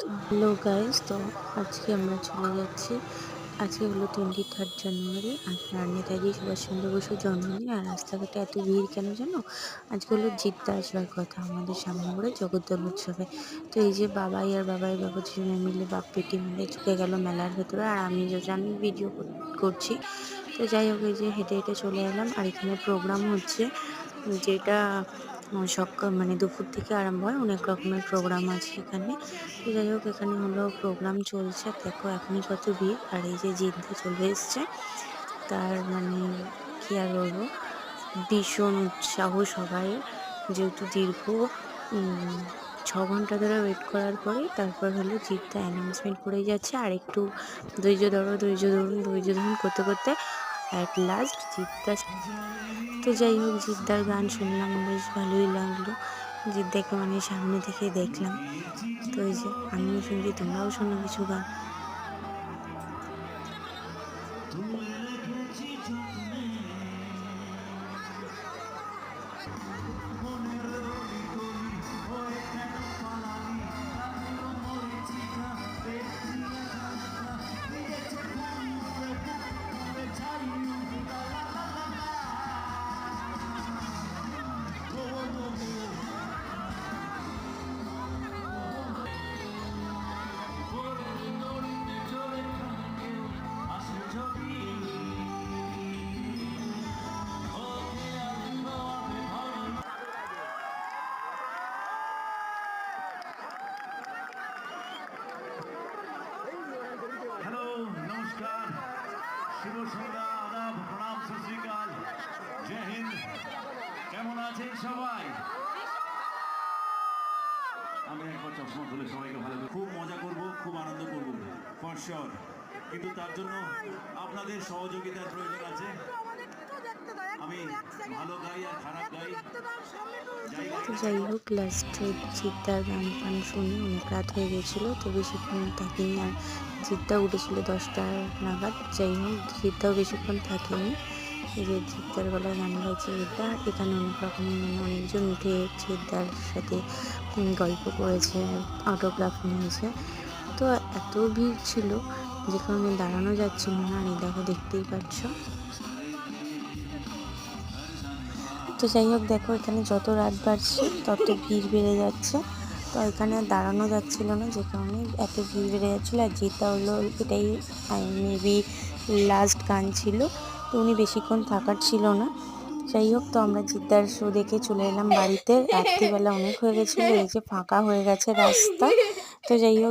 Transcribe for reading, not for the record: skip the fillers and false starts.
Hello guys, তো আজকে আমরা চলে যাচ্ছি। আজকে হলো 23 জানুয়ারি। আজকে নেতাজি সুভাষচন্দ্র বসুর জন্মদিন। আর রাস্তাঘাটে এত ভিড় কেন জানো? আজকে হলো জিদ্দা আসবার কথা আমাদের সামনে জগদ্দল উৎসবে। তো এই যে বাবাই আর বাবাই বাবা দুজনে মিলে বাপ বেটি মিলে ঢুকে গেল মেলার ভেতরে, আর আমি জানি ভিডিও করছি। তো যাই হোক, এই যে হেঁটে হেঁটে চলে এলাম। আর এখানে প্রোগ্রাম হচ্ছে, যেটা সকাল মানে দুপুর থেকে আরম্ভ হয়। অনেক রকমের প্রোগ্রাম আছে এখানে। তো যাই হোক, এখানে হলো প্রোগ্রাম চলছে। দেখো এখনই কত ভিড়। আর এই যে জিদ্দা চলে এসছে, তার মানে কি আর বলবো, ভীষণ উৎসাহ সবাই। যেহেতু দীর্ঘ 6 ঘন্টা ধরে ওয়েট করার পরেই তারপর হলো জিদ্দা অ্যানাউন্সমেন্ট করেই যাচ্ছে। আর একটু ধৈর্য ধরো, ধৈর্য ধরুন, ধৈর্য ধরুন করতে করতে অ্যাট লাস্ট জিদ্দা। তো যাই হোক, জিদ্দার গান শুনলাম, বেশ ভালোই লাগলো। জিদ্দাকে মানে সামনে থেকে দেখলাম। তো এই যে আমিও শুনছি, তোমরাও শোনো কিছু গান। हेलो नमस्कार शुभ सन्ध्या आदाब प्रणाम सत श्री अकाल जय हिंद কেমন আছেন সবাই আমি একবার চশমা খুলে সবাইকে ভালো করে খুব মজা করব খুব আনন্দ করব ফর শিওর কিন্তু তার জন্য আপনাদের সহযোগিতার প্রয়োজন আছে আমি ভালো গাই আর খারাপ গাই তো যাই হোক, লাস্টে জিদ্দার গান ফান শুনে অনেক রাত হয়ে গেছিলো। তো বেশিক্ষণ থাকিনি। আর জিদ্দা উঠেছিল 10টা নাগাদ। যাই হোক, জিদ্দাও বেশিক্ষণ থাকেনি। এই যে জিদ্দার গলায় গান গাইছে জিদ্দা। এখানে অনেক রকমের মানে অনেকজন উঠে জিদ্দার সাথে গল্প করেছে, অটোগ্রাফ নিয়েছে। তো এত ভিড় ছিল যে কারণে দাঁড়ানো যাচ্ছিল না। আর এই দেখো, দেখতেই পাচ্ছ। তো যাই হোক, দেখো এখানে যত রাত বাড়ছে তত ভিড় বেড়ে যাচ্ছে। তো এখানে আর দাঁড়ানো যাচ্ছিল না, যে কারণে এত ভিড় বেড়ে যাচ্ছিলো। আর জিদ্দা হলো এটাই মেবি লাস্ট গান ছিল। তো উনি বেশিক্ষণ থাকার ছিল না। যাই হোক, তো আমরা জিদ্দার শো দেখে চলে এলাম বাড়িতে। রাত্রিবেলা অনেক হয়ে গেছিলো। এই যে ফাঁকা হয়ে গেছে রাস্তা। তো যাই হোক।